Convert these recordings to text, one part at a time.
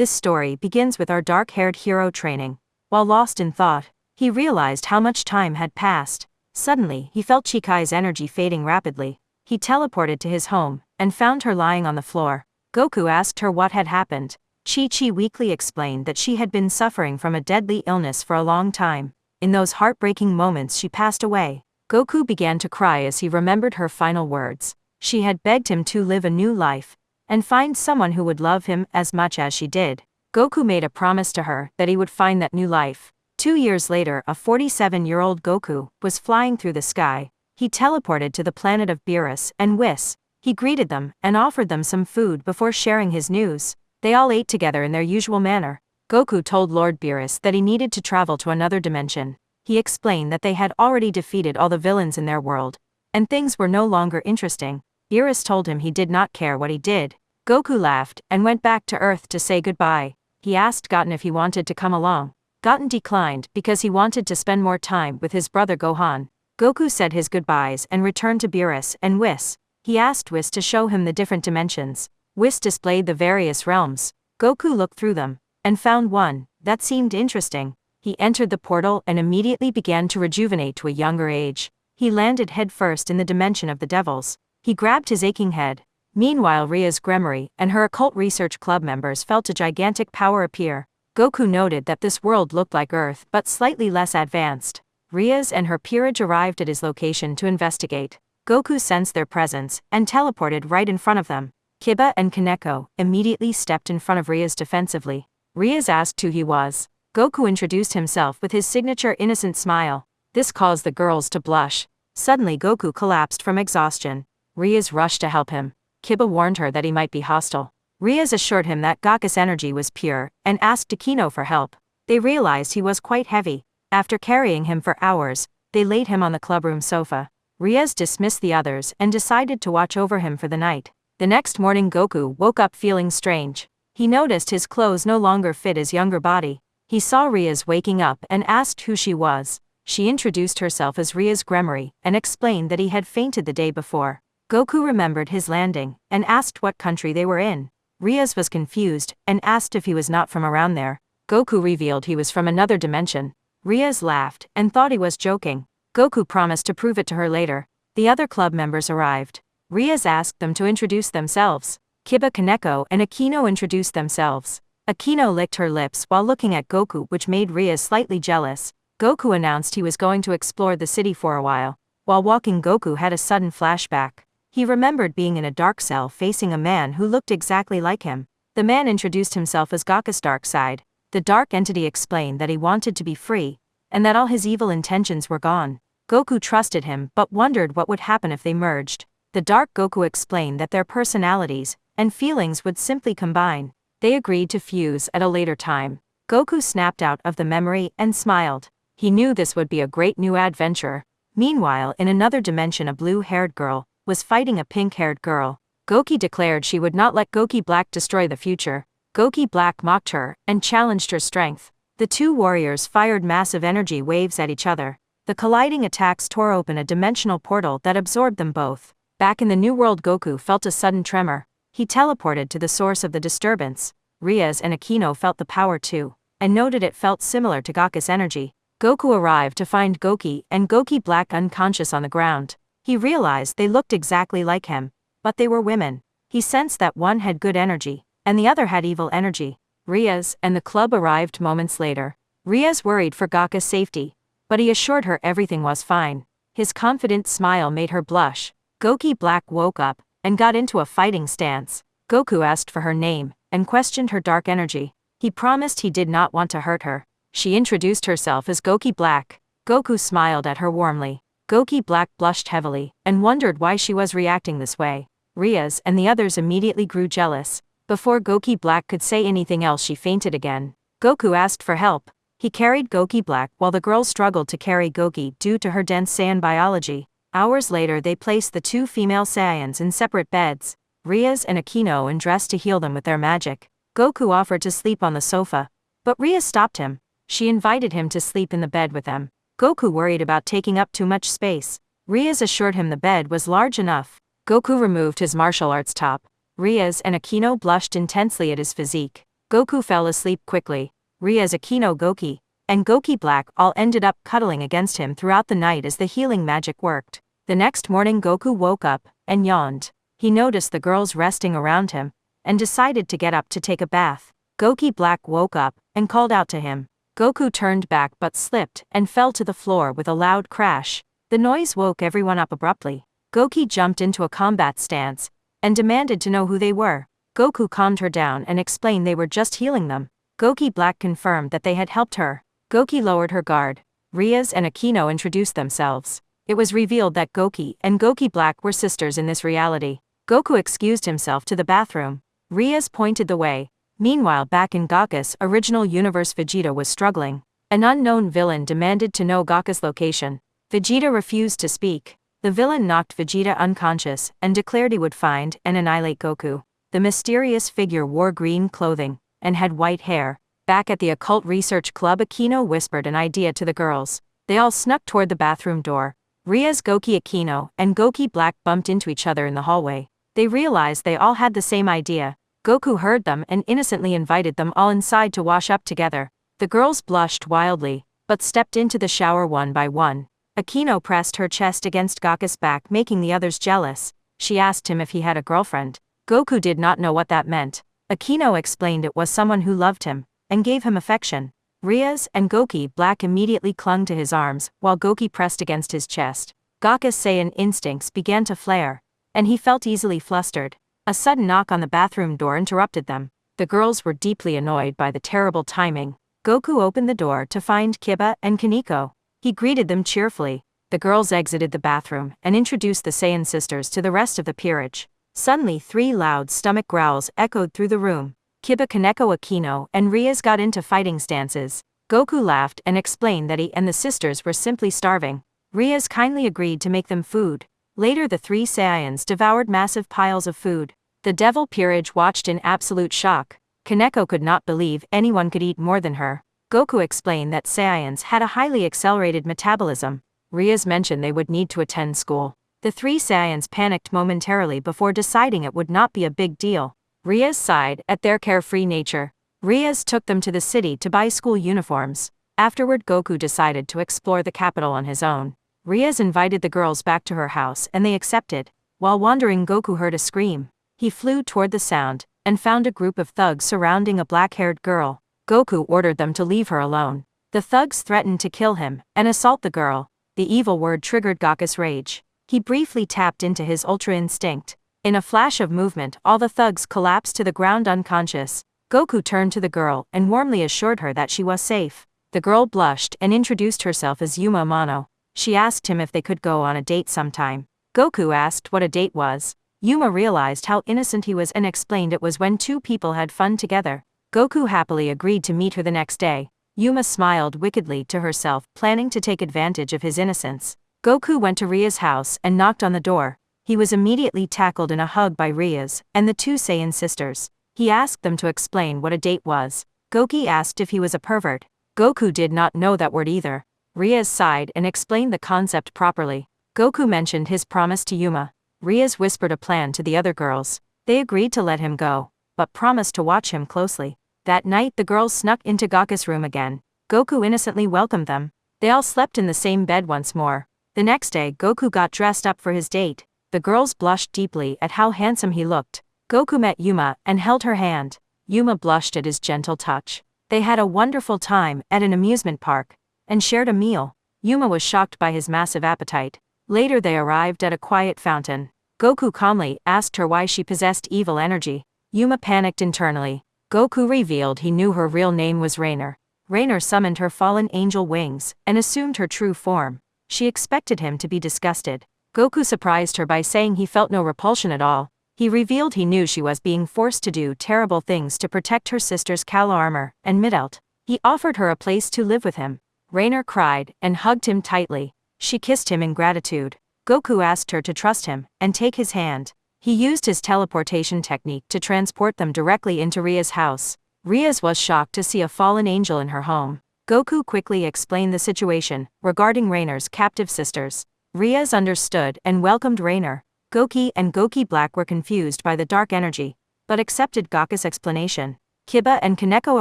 This story begins with our dark-haired hero training. While lost in thought, he realized how much time had passed. Suddenly, he felt Chikai's energy fading rapidly. He teleported to his home, and found her lying on the floor. Goku asked her what had happened. Chi-Chi weakly explained that she had been suffering from a deadly illness for a long time. In those heartbreaking moments she passed away. Goku began to cry as he remembered her final words. She had begged him to live a new life, and find someone who would love him as much as she did. Goku made a promise to her that he would find that new life. 2 years later, a 47-year-old Goku was flying through the sky. He teleported to the planet of Beerus and Whis. He greeted them and offered them some food before sharing his news. They all ate together in their usual manner. Goku told Lord Beerus that he needed to travel to another dimension. He explained that they had already defeated all the villains in their world, and things were no longer interesting. Beerus told him he did not care what he did. Goku laughed and went back to Earth to say goodbye. He asked Goten if he wanted to come along. Goten declined because he wanted to spend more time with his brother Gohan. Goku said his goodbyes and returned to Beerus and Whis. He asked Whis to show him the different dimensions. Whis displayed the various realms. Goku looked through them, and found one that seemed interesting. He entered the portal and immediately began to rejuvenate to a younger age. He landed headfirst in the dimension of the devils. He grabbed his aching head. Meanwhile, Ria's Gremory and her occult research club members felt a gigantic power appear. Goku noted that this world looked like Earth but slightly less advanced. Ria's and her peerage arrived at his location to investigate. Goku sensed their presence and teleported right in front of them. Kiba and Kaneko immediately stepped in front of Ria's defensively. Ria's asked who he was. Goku introduced himself with his signature innocent smile. This caused the girls to blush. Suddenly Goku collapsed from exhaustion. Ria's rushed to help him. Kiba warned her that he might be hostile. Ria's assured him that Goku's energy was pure, and asked Akino for help. They realized he was quite heavy. After carrying him for hours, they laid him on the clubroom sofa. Ria's dismissed the others and decided to watch over him for the night. The next morning Goku woke up feeling strange. He noticed his clothes no longer fit his younger body. He saw Ria's waking up and asked who she was. She introduced herself as Ria's Gremory and explained that he had fainted the day before. Goku remembered his landing and asked what country they were in. Ria's was confused and asked if he was not from around there. Goku revealed he was from another dimension. Ria's laughed and thought he was joking. Goku promised to prove it to her later. The other club members arrived. Ria's asked them to introduce themselves. Kiba, Kaneko and Akino introduced themselves. Akino licked her lips while looking at Goku, which made Ria slightly jealous. Goku announced he was going to explore the city for a while. While walking, Goku had a sudden flashback. He remembered being in a dark cell facing a man who looked exactly like him. The man introduced himself as Goku's dark side. The dark entity explained that he wanted to be free, and that all his evil intentions were gone. Goku trusted him but wondered what would happen if they merged. The dark Goku explained that their personalities and feelings would simply combine. They agreed to fuse at a later time. Goku snapped out of the memory and smiled. He knew this would be a great new adventure. Meanwhile, in another dimension, a blue-haired girl was fighting a pink-haired girl. Goku declared she would not let Goku Black destroy the future. Goku Black mocked her and challenged her strength. The two warriors fired massive energy waves at each other. The colliding attacks tore open a dimensional portal that absorbed them both. Back in the New World, Goku felt a sudden tremor. He teleported to the source of the disturbance. Ria's and Akino felt the power too, and noted it felt similar to Goku's energy. Goku arrived to find Goku and Goku Black unconscious on the ground. He realized they looked exactly like him, but they were women. He sensed that one had good energy, and the other had evil energy. Ria's and the club arrived moments later. Ria's worried for Goku's safety, but he assured her everything was fine. His confident smile made her blush. Goku Black woke up and got into a fighting stance. Goku asked for her name and questioned her dark energy. He promised he did not want to hurt her. She introduced herself as Goku Black. Goku smiled at her warmly. Goku Black blushed heavily and wondered why she was reacting this way. Ria's and the others immediately grew jealous. Before Goku Black could say anything else, she fainted again. Goku asked for help. He carried Goku Black while the girls struggled to carry Goku due to her dense Saiyan biology. Hours later, they placed the two female Saiyans in separate beds. Ria's and Akino undressed to heal them with their magic. Goku offered to sleep on the sofa, but Ria stopped him. She invited him to sleep in the bed with them. Goku worried about taking up too much space. Ria's assured him the bed was large enough. Goku removed his martial arts top. Ria's and Akino blushed intensely at his physique. Goku fell asleep quickly. Rias Aquino Goki, and Goki Black all ended up cuddling against him throughout the night as the healing magic worked. The next morning Goku woke up and yawned. He noticed the girls resting around him and decided to get up to take a bath. Goki Black woke up and called out to him. Goku turned back but slipped and fell to the floor with a loud crash. The noise woke everyone up abruptly. Goki jumped into a combat stance and demanded to know who they were. Goku calmed her down and explained they were just healing them. Goki Black confirmed that they had helped her. Goki lowered her guard. Rias and Aquino introduced themselves. It was revealed that Goki and Goki Black were sisters in this reality. Goku excused himself to the bathroom. Rias pointed the way. Meanwhile, back in Goku's original universe, Vegeta was struggling. An unknown villain demanded to know Goku's location. Vegeta refused to speak. The villain knocked Vegeta unconscious and declared he would find and annihilate Goku. The mysterious figure wore green clothing and had white hair. Back at the Occult Research Club, Aquino whispered an idea to the girls. They all snuck toward the bathroom door. Rias, Goki Aquino, and Goki Black bumped into each other in the hallway. They realized they all had the same idea. Goku heard them and innocently invited them all inside to wash up together. The girls blushed wildly, but stepped into the shower one by one. Aquino pressed her chest against Goku's back, making the others jealous. She asked him if he had a girlfriend. Goku did not know what that meant. Aquino explained it was someone who loved him and gave him affection. Rias and Goki Black immediately clung to his arms, while Goki pressed against his chest. Goku's Saiyan instincts began to flare, and he felt easily flustered. A sudden knock on the bathroom door interrupted them. The girls were deeply annoyed by the terrible timing. Goku opened the door to find Kiba and Kaneko. He greeted them cheerfully. The girls exited the bathroom and introduced the Saiyan sisters to the rest of the peerage. Suddenly 3 loud stomach growls echoed through the room. Kiba, Kaneko, Aquino, and Rias got into fighting stances. Goku laughed and explained that he and the sisters were simply starving. Rias kindly agreed to make them food. Later the 3 Saiyans devoured massive piles of food. The Devil Peerage watched in absolute shock. Kaneko could not believe anyone could eat more than her. Goku explained that Saiyans had a highly accelerated metabolism. Rias mentioned they would need to attend school. The 3 Saiyans panicked momentarily before deciding it would not be a big deal. Rias sighed at their carefree nature. Rias took them to the city to buy school uniforms. Afterward, Goku decided to explore the capital on his own. Rias invited the girls back to her house and they accepted. While wandering, Goku heard a scream. He flew toward the sound and found a group of thugs surrounding a black-haired girl. Goku ordered them to leave her alone. The thugs threatened to kill him and assault the girl. The evil word triggered Goku's rage. He briefly tapped into his Ultra Instinct. In a flash of movement, all the thugs collapsed to the ground unconscious. Goku turned to the girl and warmly assured her that she was safe. The girl blushed and introduced herself as Yuma Amano. She asked him if they could go on a date sometime. Goku asked what a date was. Yuma realized how innocent he was and explained it was when 2 people had fun together. Goku happily agreed to meet her the next day. Yuma smiled wickedly to herself, planning to take advantage of his innocence. Goku went to Ria's house and knocked on the door. He was immediately tackled in a hug by Rias and the 2 Saiyan sisters. He asked them to explain what a date was. Goki asked if he was a pervert. Goku did not know that word either. Rias sighed and explained the concept properly. Goku mentioned his promise to Yuma. Rias whispered a plan to the other girls. They agreed to let him go, but promised to watch him closely. That night the girls snuck into Goku's room again. Goku innocently welcomed them. They all slept in the same bed once more. The next day Goku got dressed up for his date. The girls blushed deeply at how handsome he looked. Goku met Yuma and held her hand. Yuma blushed at his gentle touch. They had a wonderful time at an amusement park and shared a meal. Yuma was shocked by his massive appetite. Later they arrived at a quiet fountain. Goku calmly asked her why she possessed evil energy. Yuma panicked internally. Goku revealed he knew her real name was Rainer. Rainer summoned her fallen angel wings and assumed her true form. She expected him to be disgusted. Goku surprised her by saying he felt no repulsion at all. He revealed he knew she was being forced to do terrible things to protect her sister's Kala armor and Midelt. He offered her a place to live with him. Rainer cried and hugged him tightly. She kissed him in gratitude. Goku asked her to trust him and take his hand. He used his teleportation technique to transport them directly into Ria's house. Rias was shocked to see a fallen angel in her home. Goku quickly explained the situation regarding Rainer's captive sisters. Rias understood and welcomed Rainer. Goki and Goki Black were confused by the dark energy, but accepted Goku's explanation. Kiba and Kaneko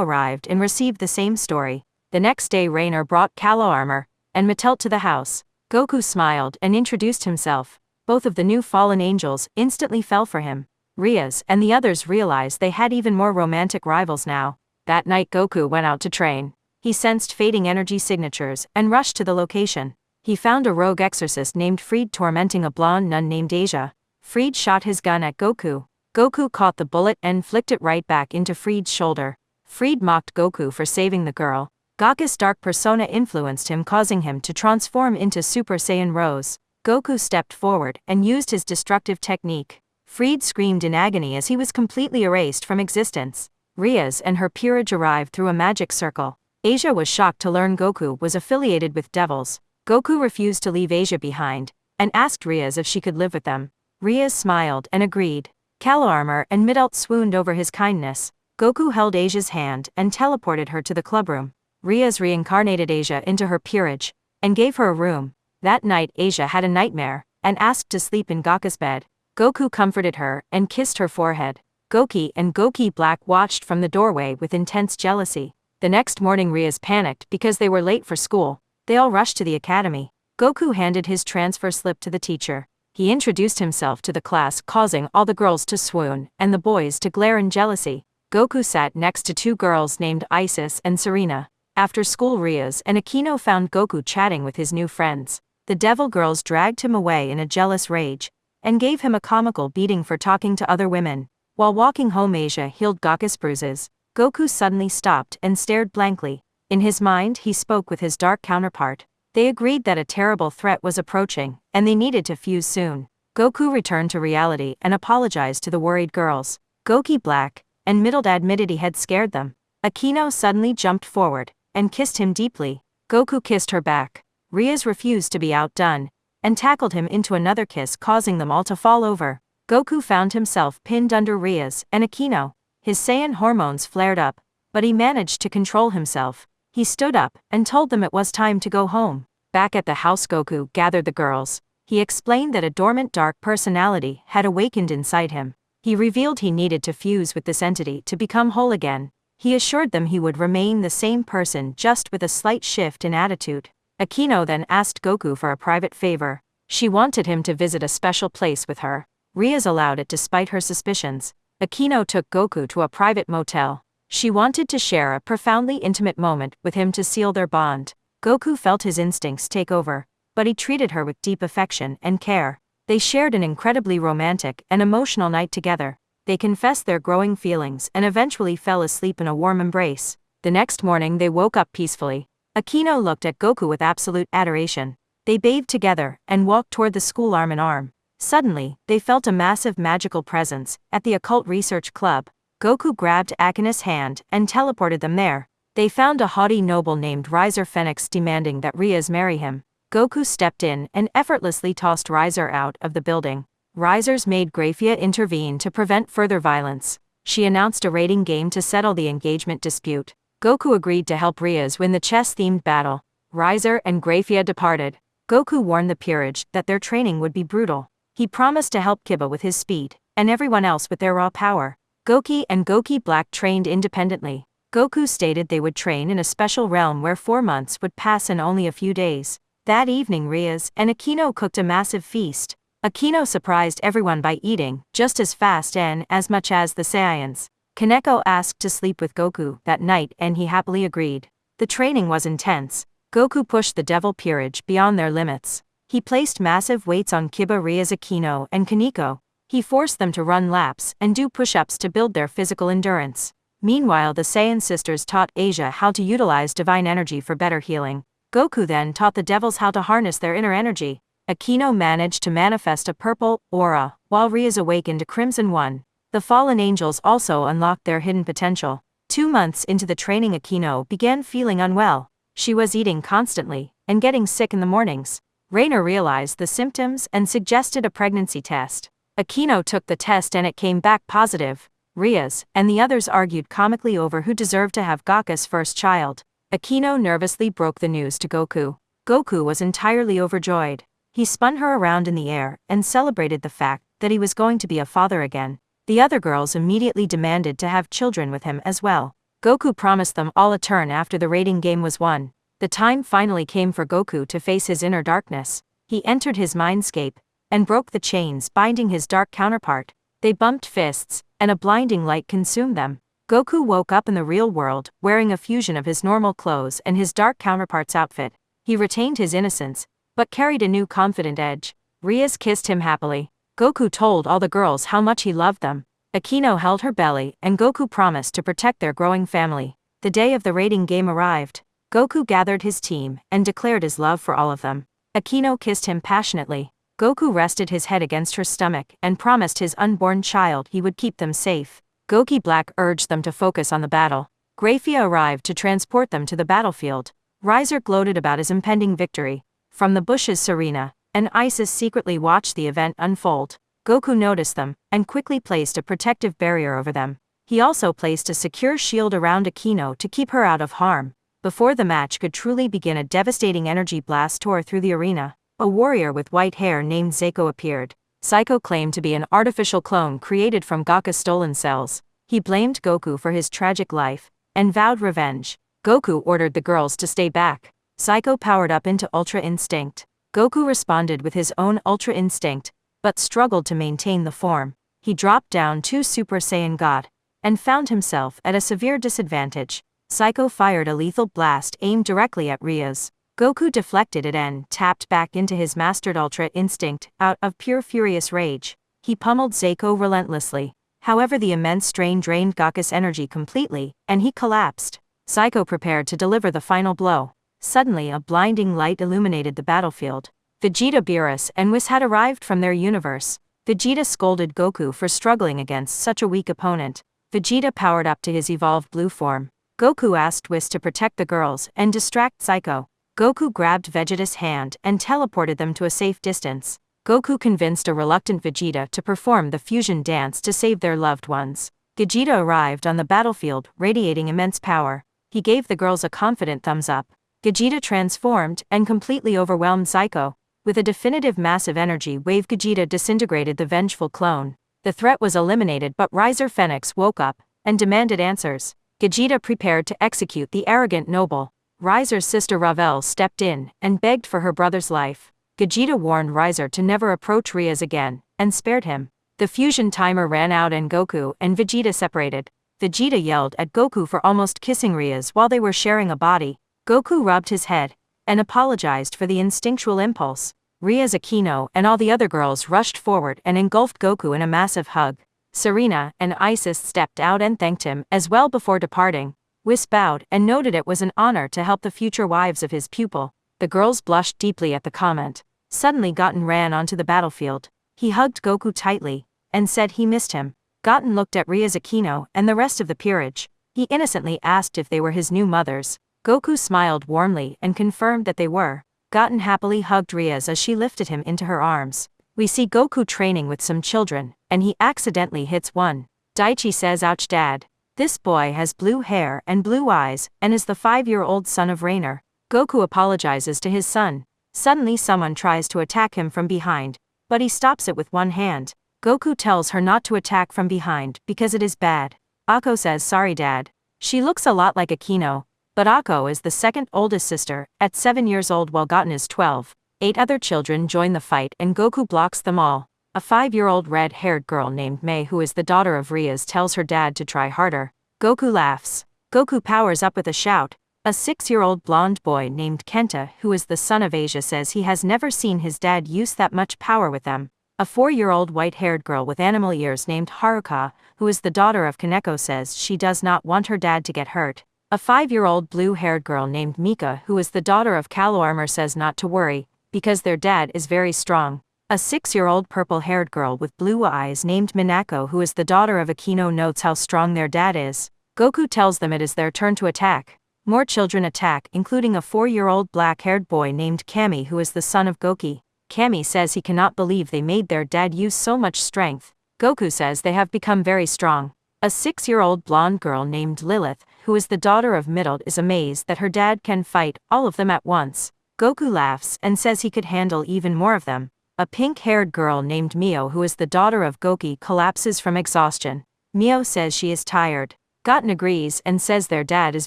arrived and received the same story. The next day Rainer brought Kalo armor and Mattel to the house. Goku smiled and introduced himself. Both of the new fallen angels instantly fell for him. Rias and the others realized they had even more romantic rivals now. That night Goku went out to train. He sensed fading energy signatures and rushed to the location. He found a rogue exorcist named Fried tormenting a blonde nun named Asia. Fried shot his gun at Goku. Goku caught the bullet and flicked it right back into Fried's shoulder. Fried mocked Goku for saving the girl. Goku's dark persona influenced him, causing him to transform into Super Saiyan Rose. Goku stepped forward and used his destructive technique. Fried screamed in agony as he was completely erased from existence. Rias and her peerage arrived through a magic circle. Asia was shocked to learn Goku was affiliated with devils. Goku refused to leave Asia behind, and asked Rias if she could live with them. Rias smiled and agreed. Kaloarmor and Midult swooned over his kindness. Goku held Asia's hand and teleported her to the clubroom. Rias reincarnated Asia into her peerage, and gave her a room. That night Asia had a nightmare, and asked to sleep in Goku's bed. Goku comforted her and kissed her forehead. Goki and Goki Black watched from the doorway with intense jealousy. The next morning Rias panicked because they were late for school. They all rushed to the academy. Goku handed his transfer slip to the teacher. He introduced himself to the class, causing all the girls to swoon and the boys to glare in jealousy. Goku sat next to two girls named Isis and Serena. After school Rias and Aquino found Goku chatting with his new friends. The devil girls dragged him away in a jealous rage, and gave him a comical beating for talking to other women. While walking home Asia healed Goku's bruises. Goku suddenly stopped and stared blankly. In his mind he spoke with his dark counterpart. They agreed that a terrible threat was approaching, and they needed to fuse soon. Goku returned to reality and apologized to the worried girls. Goki Black and Middle admitted he had scared them. Aquino suddenly jumped forward and kissed him deeply. Goku kissed her back. Rias refused to be outdone, and tackled him into another kiss, causing them all to fall over. Goku found himself pinned under Rias and Aquino. His Saiyan hormones flared up, but he managed to control himself. He stood up and told them it was time to go home. Back at the house Goku gathered the girls. He explained that a dormant dark personality had awakened inside him. He revealed he needed to fuse with this entity to become whole again. He assured them he would remain the same person, just with a slight shift in attitude. Aquino then asked Goku for a private favor. She wanted him to visit a special place with her. Rias allowed it despite her suspicions. Aquino took Goku to a private motel. She wanted to share a profoundly intimate moment with him to seal their bond. Goku felt his instincts take over, but he treated her with deep affection and care. They shared an incredibly romantic and emotional night together. They confessed their growing feelings and eventually fell asleep in a warm embrace. The next morning they woke up peacefully. Aquino looked at Goku with absolute adoration. They bathed together and walked toward the school arm in arm. Suddenly, they felt a massive magical presence at the Occult Research Club. Goku grabbed Akina's hand and teleported them there. They found a haughty noble named Riser Phoenix demanding that Rias marry him. Goku stepped in and effortlessly tossed Riser out of the building. Riser's maid Grafia intervened to prevent further violence. She announced a raiding game to settle the engagement dispute. Goku agreed to help Rias win the chess-themed battle. Riser and Grafia departed. Goku warned the peerage that their training would be brutal. He promised to help Kiba with his speed, and everyone else with their raw power. Goki and Goki Black trained independently. Goku stated they would train in a special realm where 4 months would pass in only a few days. That evening Rias and Aquino cooked a massive feast. Aquino surprised everyone by eating just as fast and as much as the Saiyans. Kaneko asked to sleep with Goku that night and he happily agreed. The training was intense. Goku pushed the devil peerage beyond their limits. He placed massive weights on Kiba, Rias, Aquino, and Kaneko. He forced them to run laps and do push-ups to build their physical endurance. Meanwhile the Saiyan sisters taught Asia how to utilize divine energy for better healing. Goku then taught the devils how to harness their inner energy. Aquino managed to manifest a purple aura, while Rias awakened a crimson one. The fallen angels also unlocked their hidden potential. 2 months into the training Aquino began feeling unwell. She was eating constantly, and getting sick in the mornings. Rainer realized the symptoms and suggested a pregnancy test. Aquino took the test and it came back positive. Rias and the others argued comically over who deserved to have Goku's first child. Aquino nervously broke the news to Goku. Goku was entirely overjoyed. He spun her around in the air and celebrated the fact that he was going to be a father again. The other girls immediately demanded to have children with him as well. Goku promised them all a turn after the raiding game was won. The time finally came for Goku to face his inner darkness. He entered his mindscape and broke the chains binding his dark counterpart. They bumped fists, and a blinding light consumed them. Goku woke up in the real world, wearing a fusion of his normal clothes and his dark counterpart's outfit. He retained his innocence, but carried a new confident edge. Rias kissed him happily. Goku told all the girls how much he loved them. Akino held her belly, and Goku promised to protect their growing family. The day of the raiding game arrived. Goku gathered his team and declared his love for all of them. Akino kissed him passionately. Goku rested his head against her stomach and promised his unborn child he would keep them safe. Goki Black urged them to focus on the battle. Graphia arrived to transport them to the battlefield. Riser gloated about his impending victory. From the bushes, Serena and Isis secretly watched the event unfold. Goku noticed them and quickly placed a protective barrier over them. He also placed a secure shield around Akino to keep her out of harm. Before the match could truly begin, a devastating energy blast tore through the arena. A warrior with white hair named Zeiko appeared. Zeiko claimed to be an artificial clone created from Gaka's stolen cells. He blamed Goku for his tragic life and vowed revenge. Goku ordered the girls to stay back. Zeiko powered up into Ultra Instinct. Goku responded with his own Ultra Instinct, but struggled to maintain the form. He dropped down to Super Saiyan God and found himself at a severe disadvantage. Zeiko fired a lethal blast aimed directly at Rias. Goku deflected it and tapped back into his mastered Ultra Instinct out of pure furious rage. He pummeled Zeiko relentlessly. However, the immense strain drained Gaka's energy completely, and he collapsed. Zeiko prepared to deliver the final blow. Suddenly, a blinding light illuminated the battlefield. Vegeta, Beerus, and Whis had arrived from their universe. Vegeta scolded Goku for struggling against such a weak opponent. Vegeta powered up to his evolved blue form. Goku asked Whis to protect the girls and distract Zeiko. Goku grabbed Vegeta's hand and teleported them to a safe distance. Goku convinced a reluctant Vegeta to perform the fusion dance to save their loved ones. Vegeta arrived on the battlefield, radiating immense power. He gave the girls a confident thumbs up. Vegeta transformed and completely overwhelmed Zeiko. With a definitive massive energy wave, Vegeta disintegrated the vengeful clone. The threat was eliminated, but Riser Phoenix woke up and demanded answers. Vegeta prepared to execute the arrogant noble. Riser's sister Ravel stepped in and begged for her brother's life. Vegeta warned Riser to never approach Rias again and spared him. The fusion timer ran out and Goku and Vegeta separated. Vegeta yelled at Goku for almost kissing Rias while they were sharing a body. Goku rubbed his head and apologized for the instinctual impulse. Rias, Akino, and all the other girls rushed forward and engulfed Goku in a massive hug. Serena and Isis stepped out and thanked him as well before departing. Whis bowed and noted it was an honor to help the future wives of his pupil. The girls blushed deeply at the comment. Suddenly Goten ran onto the battlefield. He hugged Goku tightly and said he missed him. Goten looked at Rias, Akino, and the rest of the peerage. He innocently asked if they were his new mothers. Goku smiled warmly and confirmed that they were. Goten happily hugged Rias as she lifted him into her arms. We see Goku training with some children, and he accidentally hits one. Daichi says, "Ouch, Dad. This boy has blue hair and blue eyes, and is the 5-year-old son of Rainer." Goku apologizes to his son. Suddenly someone tries to attack him from behind, but he stops it with one hand. Goku tells her not to attack from behind because it is bad. Akko says, "Sorry, Dad." She looks a lot like Akino, but Akko is the second oldest sister, at 7 years old while Goten is 12. 8 other children join the fight and Goku blocks them all. A 5-year-old red-haired girl named Mei, who is the daughter of Rias, tells her dad to try harder. Goku laughs. Goku powers up with a shout. A 6-year-old blonde boy named Kenta, who is the son of Asia, says he has never seen his dad use that much power with them. A 4-year-old white-haired girl with animal ears named Haruka, who is the daughter of Kaneko, says she does not want her dad to get hurt. A 5-year-old blue-haired girl named Mika, who is the daughter of Kaloarmor, says not to worry, because their dad is very strong. A 6-year-old purple-haired girl with blue eyes named Minako, who is the daughter of Akino, notes how strong their dad is. Goku tells them it is their turn to attack. More children attack, including a 4-year-old black-haired boy named Kami, who is the son of Goki. Kami says he cannot believe they made their dad use so much strength. Goku says they have become very strong. A 6-year-old blonde girl named Lilith, who is the daughter of Middle, is amazed that her dad can fight all of them at once. Goku laughs and says he could handle even more of them. A pink-haired girl named Mio, who is the daughter of Goku, collapses from exhaustion. Mio says she is tired. Goten agrees and says their dad is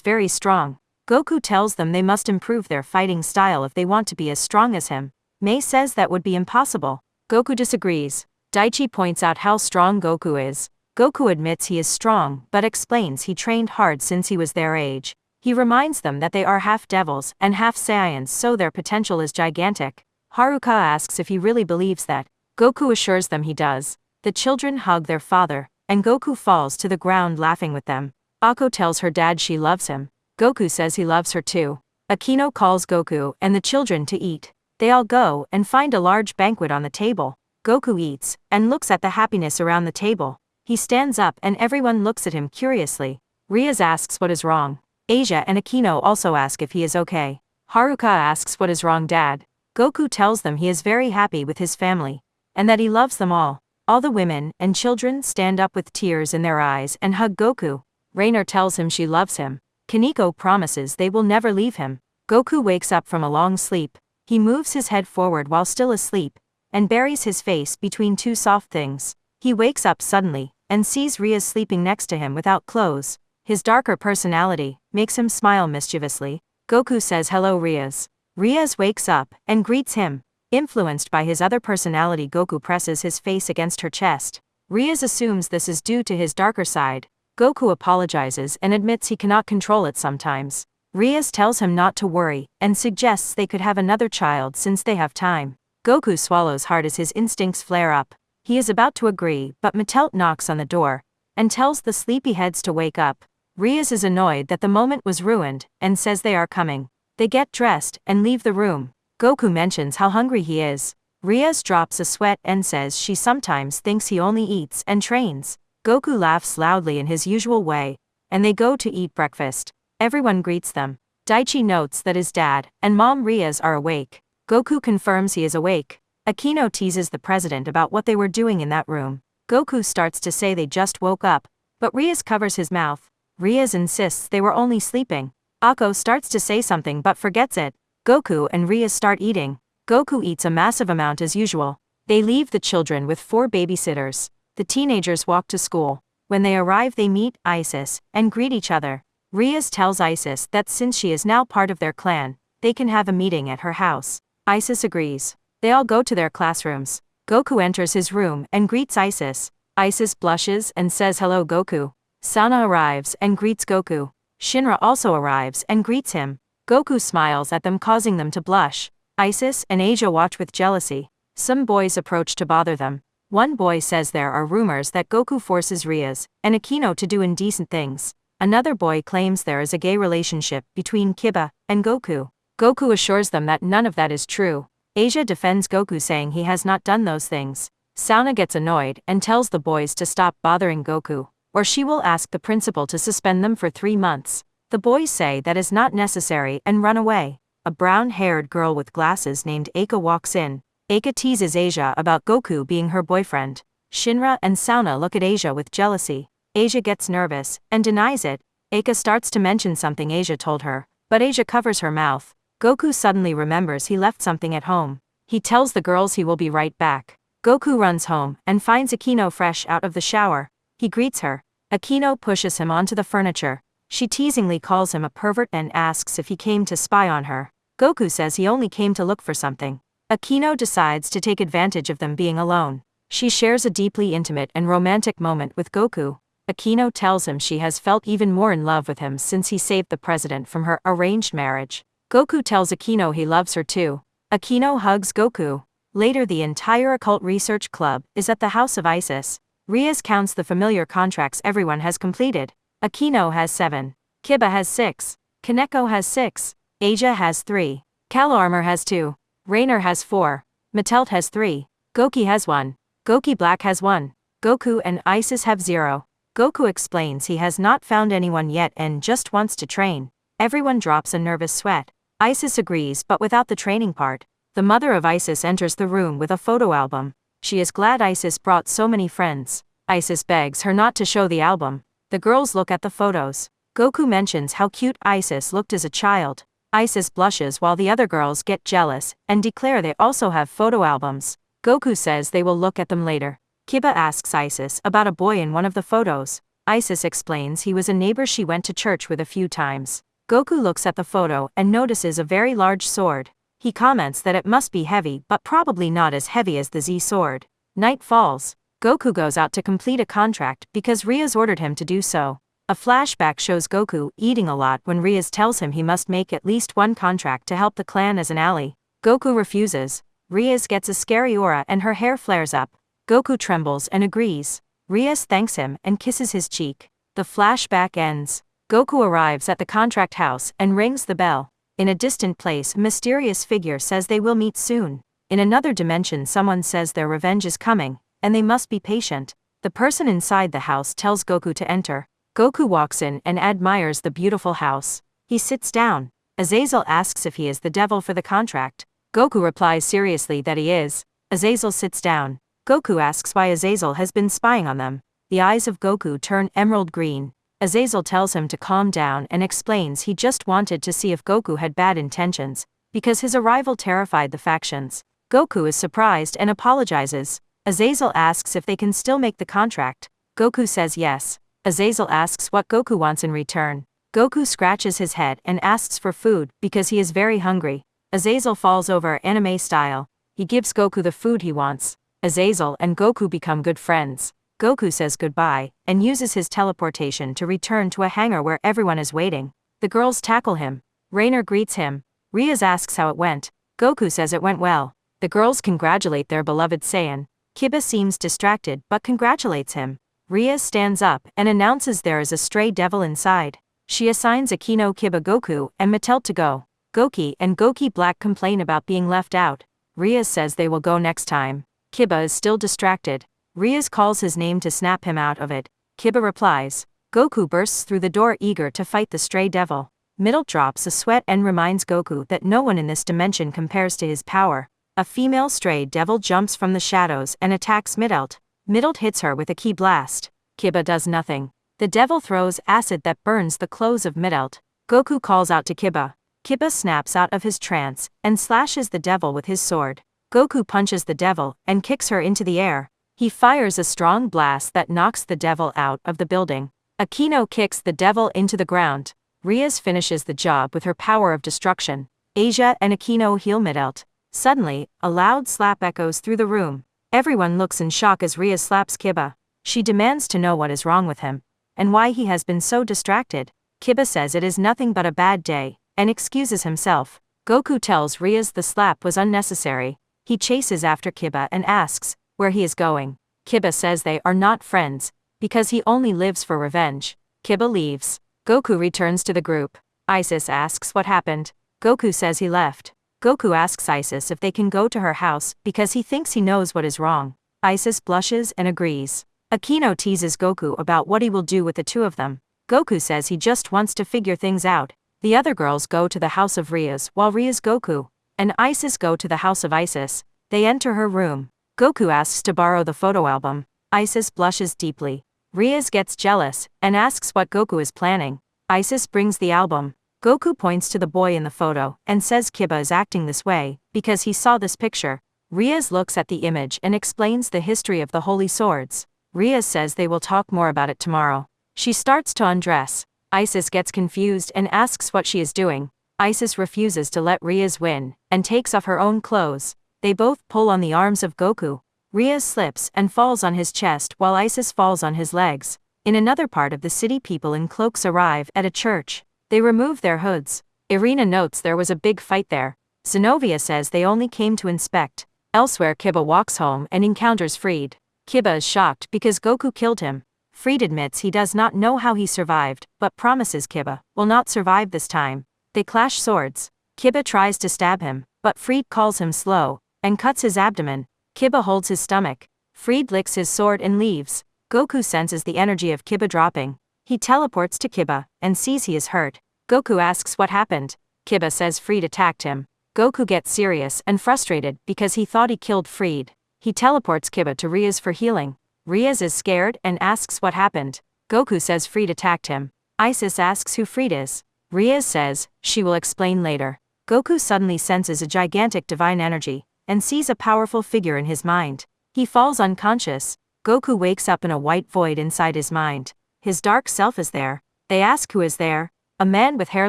very strong. Goku tells them they must improve their fighting style if they want to be as strong as him. Mei says that would be impossible. Goku disagrees. Daichi points out how strong Goku is. Goku admits he is strong but explains he trained hard since he was their age. He reminds them that they are half devils and half Saiyans, so their potential is gigantic. Haruka asks if he really believes that. Goku assures them he does. The children hug their father, and Goku falls to the ground laughing with them. Akko tells her dad she loves him. Goku says he loves her too. Akino calls Goku and the children to eat. They all go and find a large banquet on the table. Goku eats and looks at the happiness around the table. He stands up and everyone looks at him curiously. Riaz asks what is wrong. Asia and Akino also ask if he is okay. Haruka asks what is wrong, dad. Goku tells them he is very happy with his family, and that he loves them all. All the women and children stand up with tears in their eyes and hug Goku. Rainer tells him she loves him. Kaneko promises they will never leave him. Goku wakes up from a long sleep. He moves his head forward while still asleep, and buries his face between two soft things. He wakes up suddenly, and sees Riaz sleeping next to him without clothes. His darker personality makes him smile mischievously. Goku says hello Riaz. Riaz wakes up and greets him. Influenced by his other personality, Goku presses his face against her chest. Riaz assumes this is due to his darker side. Goku apologizes and admits he cannot control it sometimes. Riaz tells him not to worry and suggests they could have another child since they have time. Goku swallows hard as his instincts flare up. He is about to agree, but Matelt knocks on the door and tells the sleepyheads to wake up. Riaz is annoyed that the moment was ruined and says they are coming. They get dressed and leave the room. Goku mentions how hungry he is. Riaz drops a sweat and says she sometimes thinks he only eats and trains. Goku laughs loudly in his usual way, and they go to eat breakfast. Everyone greets them. Daichi notes that his dad and mom Riaz are awake. Goku confirms he is awake. Akino teases the president about what they were doing in that room. Goku starts to say they just woke up, but Riaz covers his mouth. Riaz insists they were only sleeping. Akko starts to say something but forgets it. Goku and Riaz start eating. Goku eats a massive amount as usual. They leave the children with 4 babysitters. The teenagers walk to school. When they arrive they meet Isis and greet each other. Riaz tells Isis that since she is now part of their clan, they can have a meeting at her house. Isis agrees. They all go to their classrooms. Goku enters his room and greets Isis. Isis blushes and says hello Goku. Sana arrives and greets Goku. Shinra also arrives and greets him. Goku smiles at them, causing them to blush. Isis and Asia watch with jealousy. Some boys approach to bother them. One boy says there are rumors that Goku forces Riaz and Akino to do indecent things. Another boy claims there is a gay relationship between Kiba and Goku. Goku assures them that none of that is true. Asia defends Goku, saying he has not done those things. Sana gets annoyed and tells the boys to stop bothering Goku, or she will ask the principal to suspend them for 3 months. The boys say that is not necessary and run away. A brown-haired girl with glasses named Eika walks in. Eika teases Asia about Goku being her boyfriend. Shinra and Sana look at Asia with jealousy. Asia gets nervous and denies it. Eika starts to mention something Asia told her, but Asia covers her mouth. Goku suddenly remembers he left something at home. He tells the girls he will be right back. Goku runs home and finds Akino fresh out of the shower. He greets her. Akino pushes him onto the furniture. She teasingly calls him a pervert and asks if he came to spy on her. Goku says he only came to look for something. Akino decides to take advantage of them being alone. She shares a deeply intimate and romantic moment with Goku. Akino tells him she has felt even more in love with him since he saved the president from her arranged marriage. Goku tells Akino he loves her too. Akino hugs Goku. Later, the entire occult research club is at the house of Isis. Riaz counts the familiar contracts everyone has completed. Akino has 7. Kiba has 6. Kaneko has 6. Asia has 3. Kalarmor has 2. Rainer has 4. Matelt has 3. Goki has 1. Goki Black has 1. Goku and Isis have 0. Goku explains he has not found anyone yet and just wants to train. Everyone drops a nervous sweat. Isis agrees, but without the training part. The mother of Isis enters the room with a photo album. She is glad Isis brought so many friends. Isis begs her not to show the album. The girls look at the photos. Goku mentions how cute Isis looked as a child. Isis blushes while the other girls get jealous and declare they also have photo albums. Goku says they will look at them later. Kiba asks Isis about a boy in one of the photos. Isis explains he was a neighbor she went to church with a few times. Goku looks at the photo and notices a very large sword. He comments that it must be heavy but probably not as heavy as the Z sword. Night falls. Goku goes out to complete a contract because Riaz ordered him to do so. A flashback shows Goku eating a lot when Riaz tells him he must make at least one contract to help the clan as an ally. Goku refuses. Riaz gets a scary aura and her hair flares up. Goku trembles and agrees. Riaz thanks him and kisses his cheek. The flashback ends. Goku arrives at the contract house and rings the bell. In a distant place, a mysterious figure says they will meet soon. In another dimension, someone says their revenge is coming, and they must be patient. The person inside the house tells Goku to enter. Goku walks in and admires the beautiful house. He sits down. Azazel asks if he is the devil for the contract. Goku replies seriously that he is. Azazel sits down. Goku asks why Azazel has been spying on them. The eyes of Goku turn emerald green. Azazel tells him to calm down and explains he just wanted to see if Goku had bad intentions, because his arrival terrified the factions. Goku is surprised and apologizes. Azazel asks if they can still make the contract. Goku says yes. Azazel asks what Goku wants in return. Goku scratches his head and asks for food because he is very hungry. Azazel falls over anime style. He gives Goku the food he wants. Azazel and Goku become good friends. Goku says goodbye, and uses his teleportation to return to a hangar where everyone is waiting. The girls tackle him. Rainer greets him. Riaz asks how it went. Goku says it went well. The girls congratulate their beloved Saiyan. Kiba seems distracted but congratulates him. Riaz stands up and announces there is a stray devil inside. She assigns Akino Kiba Goku and Mattel to go. Goki and Goki Black complain about being left out. Riaz says they will go next time. Kiba is still distracted. Riaz calls his name to snap him out of it. Kiba replies. Goku bursts through the door eager to fight the stray devil. Middle drops a sweat and reminds Goku that no one in this dimension compares to his power. A female stray devil jumps from the shadows and attacks Middle. Middle hits her with a ki blast. Kiba does nothing. The devil throws acid that burns the clothes of Middle. Goku calls out to Kiba. Kiba snaps out of his trance and slashes the devil with his sword. Goku punches the devil and kicks her into the air. He fires a strong blast that knocks the devil out of the building. Akino kicks the devil into the ground. Riaz finishes the job with her power of destruction. Asia and Akino heal Middle. Suddenly, a loud slap echoes through the room. Everyone looks in shock as Riaz slaps Kiba. She demands to know what is wrong with him, and why he has been so distracted. Kiba says it is nothing but a bad day, and excuses himself. Goku tells Riaz the slap was unnecessary. He chases after Kiba and asks where he is going. Kiba says they are not friends, because he only lives for revenge. Kiba leaves. Goku returns to the group. Isis asks what happened. Goku says he left. Goku asks Isis if they can go to her house because he thinks he knows what is wrong. Isis blushes and agrees. Akino teases Goku about what he will do with the two of them. Goku says he just wants to figure things out. The other girls go to the house of Riaz while Riaz, Goku, and Isis go to the house of Isis. They enter her room. Goku asks to borrow the photo album. Isis blushes deeply. Riaz gets jealous and asks what Goku is planning. Isis brings the album. Goku points to the boy in the photo and says Kiba is acting this way because he saw this picture. Riaz looks at the image and explains the history of the holy swords. Riaz says they will talk more about it tomorrow. She starts to undress. Isis gets confused and asks what she is doing. Isis refuses to let Riaz win and takes off her own clothes. They both pull on the arms of Goku. Riaz slips and falls on his chest while Isis falls on his legs. In another part of the city, people in cloaks arrive at a church. They remove their hoods. Irina notes there was a big fight there. Zenobia says they only came to inspect. Elsewhere, Kiba walks home and encounters Freed. Kiba is shocked because Goku killed him. Freed admits he does not know how he survived, but promises Kiba will not survive this time. They clash swords. Kiba tries to stab him, but Freed calls him slow and cuts his abdomen. Kiba holds his stomach. Freed licks his sword and leaves. Goku senses the energy of Kiba dropping. He teleports to Kiba and sees he is hurt. Goku asks what happened. Kiba says Freed attacked him. Goku gets serious and frustrated because he thought he killed Freed. He teleports Kiba to Riaz for healing. Riaz is scared and asks what happened. Goku says Freed attacked him. Isis asks who Freed is. Riaz says she will explain later. Goku suddenly senses a gigantic divine energy. and sees a powerful figure in his mind. He falls unconscious. Goku wakes up in a white void inside his mind. His dark self is there. They ask who is there. A man with hair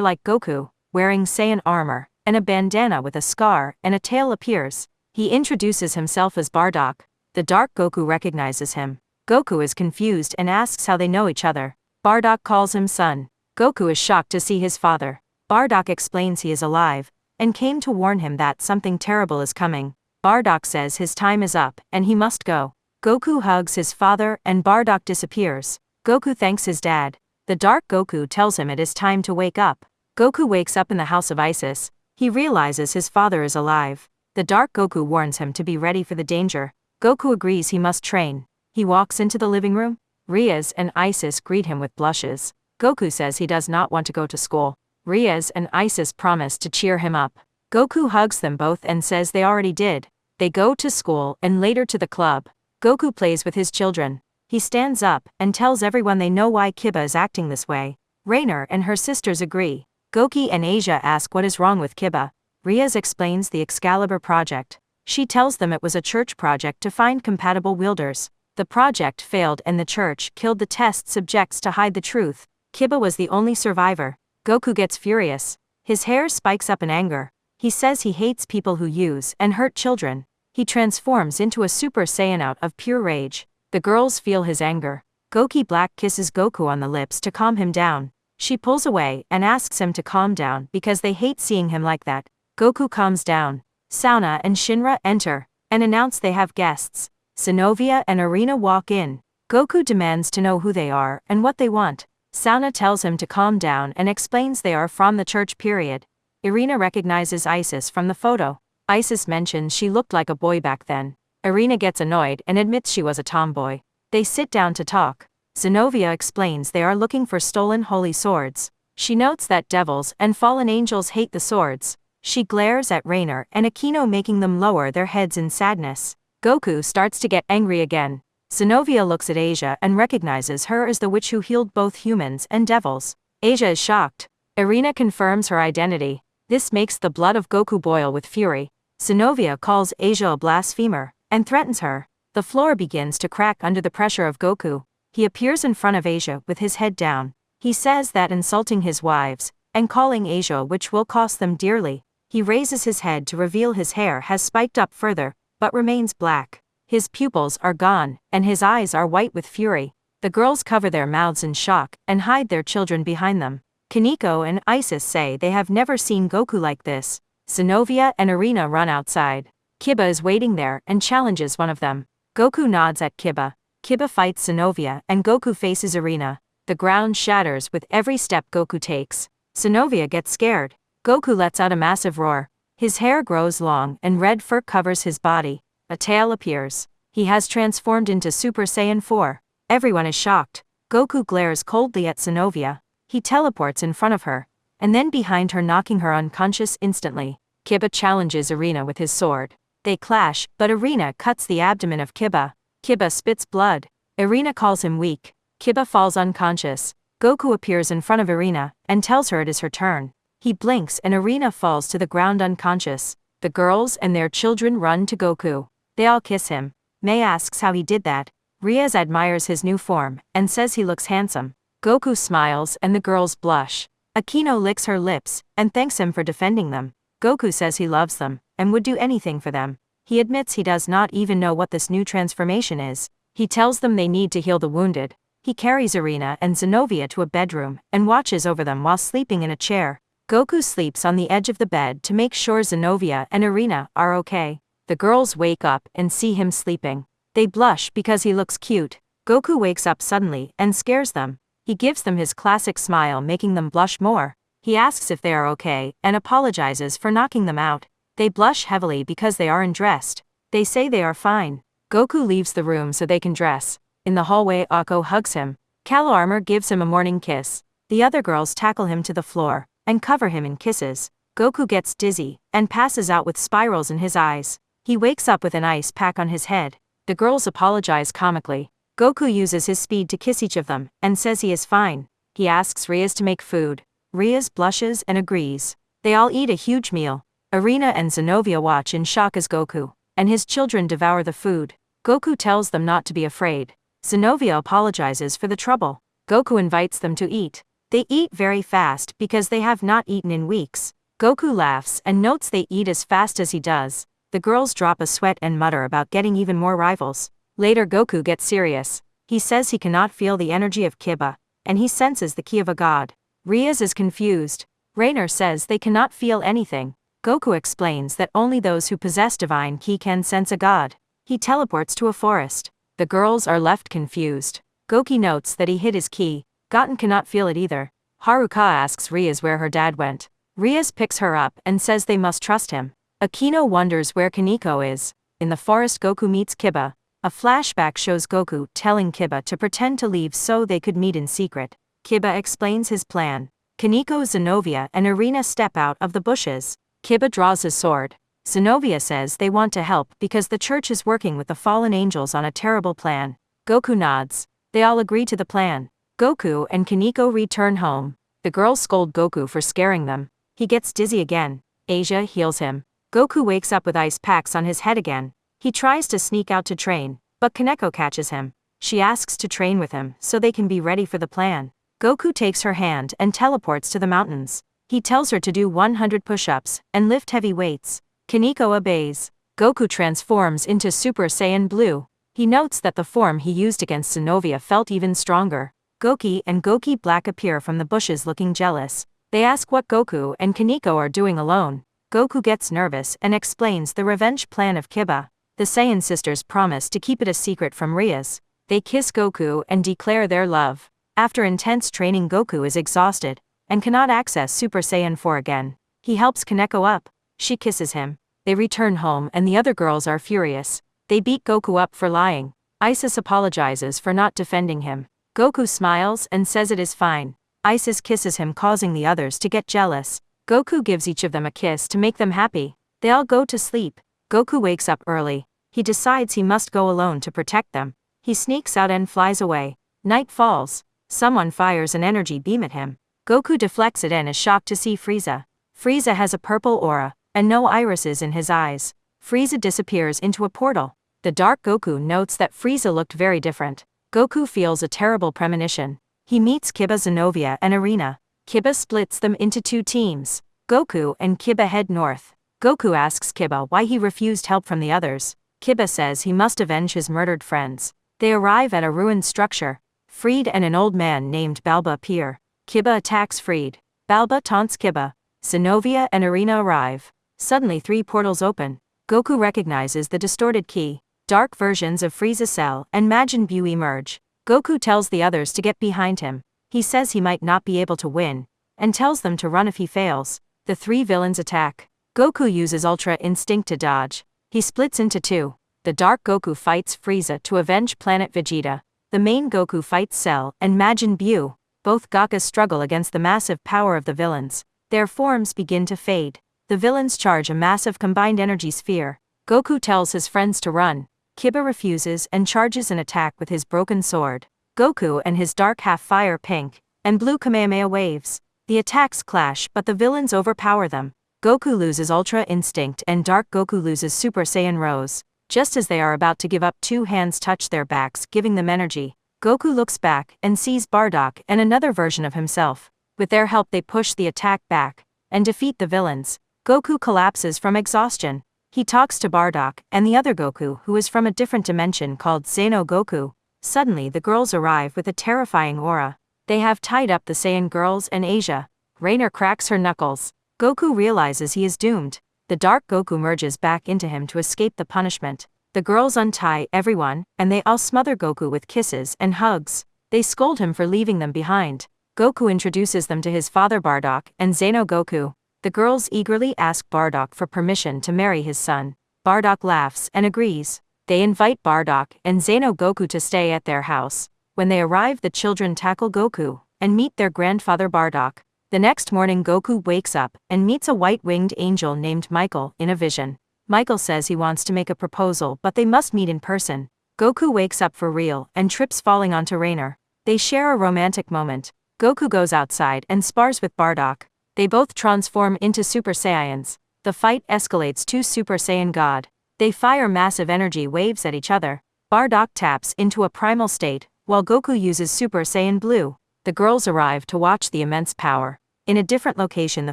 like Goku, wearing Saiyan armor, and a bandana with a scar and a tail appears. He introduces himself as Bardock. The Dark Goku recognizes him. Goku is confused and asks how they know each other. Bardock calls him son. Goku is shocked to see his father. Bardock explains he is alive, and came to warn him that something terrible is coming. Bardock says his time is up, and he must go. Goku hugs his father and Bardock disappears. Goku thanks his dad. The Dark Goku tells him it is time to wake up. Goku wakes up in the house of Isis. He realizes his father is alive. The Dark Goku warns him to be ready for the danger. Goku agrees he must train. He walks into the living room. Riaz and Isis greet him with blushes. Goku says he does not want to go to school. Riaz and Isis promise to cheer him up. Goku hugs them both and says they already did. They go to school and later to the club. Goku plays with his children. He stands up and tells everyone they know why Kiba is acting this way. Rainer and her sisters agree. Goki and Asia ask what is wrong with Kiba. Riaz explains the Excalibur project. She tells them it was a church project to find compatible wielders. The project failed and the church killed the test subjects to hide the truth. Kiba was the only survivor. Goku gets furious. His hair spikes up in anger. He says he hates people who use and hurt children. He transforms into a Super Saiyan out of pure rage. The girls feel his anger. Goki Black kisses Goku on the lips to calm him down. She pulls away and asks him to calm down because they hate seeing him like that. Goku calms down. Sauna and Shinra enter and announce they have guests. Sinovia and Arena walk in. Goku demands to know who they are and what they want. Sauna tells him to calm down and explains they are from the church period. Irina recognizes Isis from the photo. Isis mentions she looked like a boy back then. Irina gets annoyed and admits she was a tomboy. They sit down to talk. Zinovia explains they are looking for stolen holy swords. She notes that devils and fallen angels hate the swords. She glares at Rainer and Aquino, making them lower their heads in sadness. Goku starts to get angry again. Zinovia looks at Asia and recognizes her as the witch who healed both humans and devils. Asia is shocked. Irina confirms her identity. This makes the blood of Goku boil with fury. Zinovia calls Asia a blasphemer and threatens her. The floor begins to crack under the pressure of Goku. He appears in front of Asia with his head down. He says that insulting his wives and calling Asia a witch will cost them dearly. He raises his head to reveal his hair has spiked up further, but remains black. His pupils are gone, and his eyes are white with fury. The girls cover their mouths in shock and hide their children behind them. Kaneko and Isis say they have never seen Goku like this. Zinovia and Irina run outside. Kiba is waiting there and challenges one of them. Goku nods at Kiba. Kiba fights Zinovia and Goku faces Irina. The ground shatters with every step Goku takes. Zinovia gets scared. Goku lets out a massive roar. His hair grows long and red fur covers his body. A tail appears. He has transformed into Super Saiyan 4. Everyone is shocked. Goku glares coldly at Zinovia. He teleports in front of her, and then behind her, knocking her unconscious instantly. Kiba challenges Irina with his sword. They clash, but Irina cuts the abdomen of Kiba. Kiba spits blood. Irina calls him weak. Kiba falls unconscious. Goku appears in front of Irina and tells her it is her turn. He blinks and Irina falls to the ground unconscious. The girls and their children run to Goku. They all kiss him. Mei asks how he did that. Riaz admires his new form and says he looks handsome. Goku smiles and the girls blush. Aquino licks her lips and thanks him for defending them. Goku says he loves them and would do anything for them. He admits he does not even know what this new transformation is. He tells them they need to heal the wounded. He carries Irina and Zinovia to a bedroom and watches over them while sleeping in a chair. Goku sleeps on the edge of the bed to make sure Zinovia and Irina are okay. The girls wake up and see him sleeping. They blush because he looks cute. Goku wakes up suddenly and scares them. He gives them his classic smile, making them blush more. He asks if they are okay and apologizes for knocking them out. They blush heavily because they are undressed. They say they are fine. Goku leaves the room so they can dress. In the hallway, Akko hugs him. Kalo Armor gives him a morning kiss. The other girls tackle him to the floor and cover him in kisses. Goku gets dizzy and passes out with spirals in his eyes. He wakes up with an ice pack on his head. The girls apologize comically. Goku uses his speed to kiss each of them and says he is fine. He asks Riaz to make food. Riaz blushes and agrees. They all eat a huge meal. Arena and Xenovia watch in shock as Goku and his children devour the food. Goku tells them not to be afraid. Xenovia apologizes for the trouble. Goku invites them to eat. They eat very fast because they have not eaten in weeks. Goku laughs and notes they eat as fast as he does. The girls drop a sweat and mutter about getting even more rivals. Later Goku gets serious. He says he cannot feel the energy of Kiba, and he senses the ki of a god. Riaz is confused. Rainer says they cannot feel anything. Goku explains that only those who possess divine ki can sense a god. He teleports to a forest. The girls are left confused. Goku notes that he hid his ki. Goten cannot feel it either. Haruka asks Riaz where her dad went. Riaz picks her up and says they must trust him. Akino wonders where Kaneko is. In the forest Goku meets Kiba. A flashback shows Goku telling Kiba to pretend to leave so they could meet in secret. Kiba explains his plan. Kaneko, Xenovia and Arena step out of the bushes. Kiba draws his sword. Xenovia says they want to help because the church is working with the fallen angels on a terrible plan. Goku nods. They all agree to the plan. Goku and Kaneko return home. The girls scold Goku for scaring them. He gets dizzy again. Asia heals him. Goku wakes up with ice packs on his head again. He tries to sneak out to train, but Kaneko catches him. She asks to train with him so they can be ready for the plan. Goku takes her hand and teleports to the mountains. He tells her to do 100 push-ups and lift heavy weights. Kaneko obeys. Goku transforms into Super Saiyan Blue. He notes that the form he used against Xenovia felt even stronger. Goki and Goki Black appear from the bushes looking jealous. They ask what Goku and Kaneko are doing alone. Goku gets nervous and explains the revenge plan of Kiba. The Saiyan sisters promise to keep it a secret from Riaz. They kiss Goku and declare their love. After intense training Goku is exhausted and cannot access Super Saiyan 4 again. He helps Kaneko up. She kisses him. They return home and the other girls are furious. They beat Goku up for lying. Isis apologizes for not defending him. Goku smiles and says it is fine. Isis kisses him, causing the others to get jealous. Goku gives each of them a kiss to make them happy. They all go to sleep. Goku wakes up early. He decides he must go alone to protect them. He sneaks out and flies away. Night falls. Someone fires an energy beam at him. Goku deflects it and is shocked to see Frieza. Frieza has a purple aura, and no irises in his eyes. Frieza disappears into a portal. The Dark Goku notes that Frieza looked very different. Goku feels a terrible premonition. He meets Kiba, Xenovia and Arena. Kiba splits them into two teams. Goku and Kiba head north. Goku asks Kiba why he refused help from the others. Kiba says he must avenge his murdered friends. They arrive at a ruined structure. Freed and an old man named Balba appear. Kiba attacks Freed. Balba taunts Kiba. Xenovia and Arena arrive. Suddenly 3 portals open. Goku recognizes the distorted ki. Dark versions of Frieza Cell and Majin Buu emerge. Goku tells the others to get behind him. He says he might not be able to win, and tells them to run if he fails. The 3 villains attack. Goku uses Ultra Instinct to dodge. He splits into 2. The Dark Goku fights Frieza to avenge Planet Vegeta. The main Goku fights Cell and Majin Buu. Both Gakas struggle against the massive power of the villains. Their forms begin to fade. The villains charge a massive combined energy sphere. Goku tells his friends to run. Kiba refuses and charges an attack with his broken sword. Goku and his dark half fire pink and blue Kamehameha waves. The attacks clash but the villains overpower them. Goku loses Ultra Instinct and Dark Goku loses Super Saiyan Rose. Just as they are about to give up, 2 hands touch their backs, giving them energy. Goku looks back and sees Bardock and another version of himself. With their help they push the attack back and defeat the villains. Goku collapses from exhaustion. He talks to Bardock and the other Goku, who is from a different dimension called Xeno Goku. Suddenly the girls arrive with a terrifying aura. They have tied up the Saiyan girls and Asia. Rainer cracks her knuckles. Goku realizes he is doomed. The Dark Goku merges back into him to escape the punishment. The girls untie everyone, and they all smother Goku with kisses and hugs. They scold him for leaving them behind. Goku introduces them to his father Bardock and Xeno Goku. The girls eagerly ask Bardock for permission to marry his son. Bardock laughs and agrees. They invite Bardock and Xeno Goku to stay at their house. When they arrive, the children tackle Goku and meet their grandfather Bardock. The next morning Goku wakes up and meets a white-winged angel named Michael in a vision. Michael says he wants to make a proposal but they must meet in person. Goku wakes up for real and trips, falling onto Rainer. They share a romantic moment. Goku goes outside and spars with Bardock. They both transform into Super Saiyans. The fight escalates to Super Saiyan God. They fire massive energy waves at each other. Bardock taps into a primal state, while Goku uses Super Saiyan Blue. The girls arrive to watch the immense power. In a different location, the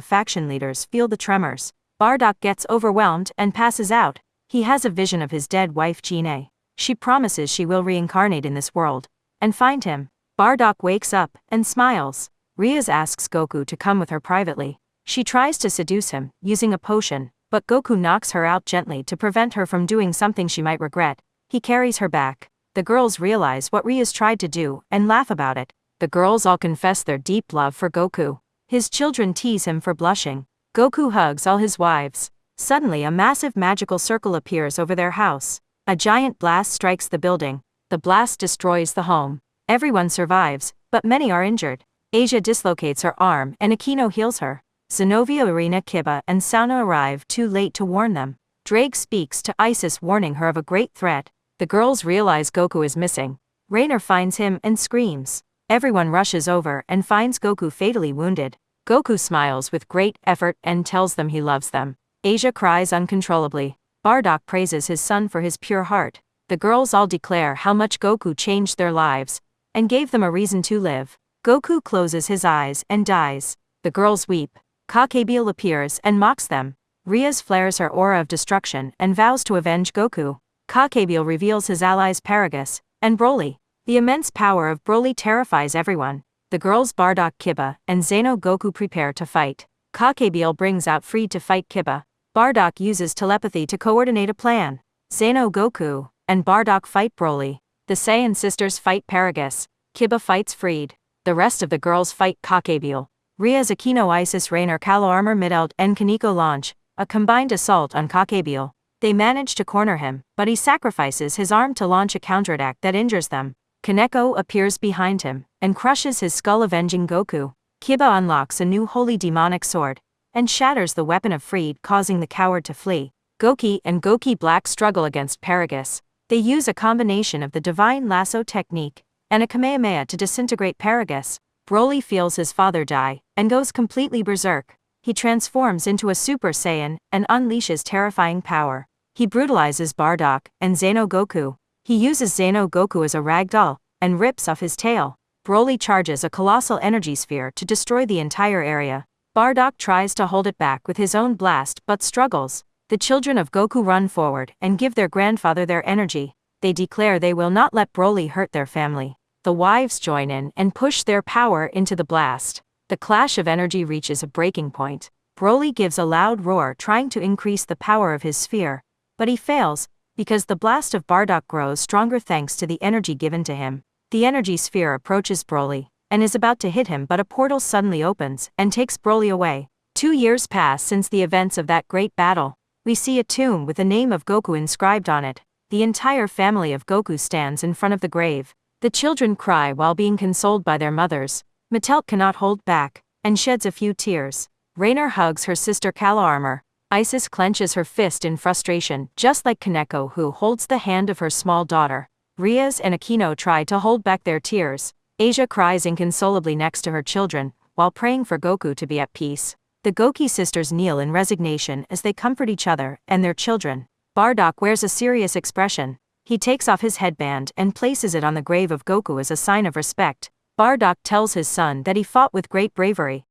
faction leaders feel the tremors. Bardock gets overwhelmed and passes out. He has a vision of his dead wife Gine. She promises she will reincarnate in this world and find him. Bardock wakes up and smiles. Riaz asks Goku to come with her privately. She tries to seduce him, using a potion, but Goku knocks her out gently to prevent her from doing something she might regret. He carries her back. The girls realize what Riaz tried to do and laugh about it. The girls all confess their deep love for Goku. His children tease him for blushing. Goku hugs all his wives. Suddenly a massive magical circle appears over their house. A giant blast strikes the building. The blast destroys the home. Everyone survives, but many are injured. Asia dislocates her arm and Aquino heals her. Zenobia, Irina, Kiba, and Sauna arrive too late to warn them. Drake speaks to Isis, warning her of a great threat. The girls realize Goku is missing. Rainer finds him and screams. Everyone rushes over and finds Goku fatally wounded. Goku smiles with great effort and tells them he loves them. Asia cries uncontrollably. Bardock praises his son for his pure heart. The girls all declare how much Goku changed their lives and gave them a reason to live. Goku closes his eyes and dies. The girls weep. Kakebiel appears and mocks them. Riaz flares her aura of destruction and vows to avenge Goku. Kakebiel reveals his allies Paragus and Broly. The immense power of Broly terrifies everyone. The girls Bardock, Kiba, and Zeno Goku prepare to fight. Kakebiel brings out Freed to fight Kiba. Bardock uses telepathy to coordinate a plan. Zeno Goku and Bardock fight Broly. The Saiyan sisters fight Paragus. Kiba fights Freed. The rest of the girls fight Kakebiel. Riaz, Aquino, Isis, Rainer, Kalo Armor, Midelt, and Kaneko launch a combined assault on Kakebiel. They manage to corner him, but he sacrifices his arm to launch a counterattack that injures them. Kaneko appears behind him and crushes his skull, avenging Goku. Kiba unlocks a new holy demonic sword and shatters the weapon of Freed, causing the coward to flee. Goki and Goki Black struggle against Paragus. They use a combination of the divine lasso technique and a Kamehameha to disintegrate Paragus. Broly feels his father die and goes completely berserk. He transforms into a Super Saiyan and unleashes terrifying power. He brutalizes Bardock and Zeno Goku. He uses Zeno Goku as a ragdoll and rips off his tail. Broly charges a colossal energy sphere to destroy the entire area. Bardock tries to hold it back with his own blast but struggles. The children of Goku run forward and give their grandfather their energy. They declare they will not let Broly hurt their family. The wives join in and push their power into the blast. The clash of energy reaches a breaking point. Broly gives a loud roar trying to increase the power of his sphere, but he fails, because the blast of Bardock grows stronger thanks to the energy given to him. The energy sphere approaches Broly and is about to hit him, but a portal suddenly opens and takes Broly away. 2 years pass since the events of that great battle. We see a tomb with the name of Goku inscribed on it. The entire family of Goku stands in front of the grave. The children cry while being consoled by their mothers. Mattel cannot hold back and sheds a few tears. Rainer hugs her sister Kala Armor. Isis clenches her fist in frustration, just like Kaneko, who holds the hand of her small daughter. Riaz and Aquino try to hold back their tears. Asia cries inconsolably next to her children, while praying for Goku to be at peace. The Goki sisters kneel in resignation as they comfort each other and their children. Bardock wears a serious expression. He takes off his headband and places it on the grave of Goku as a sign of respect. Bardock tells his son that he fought with great bravery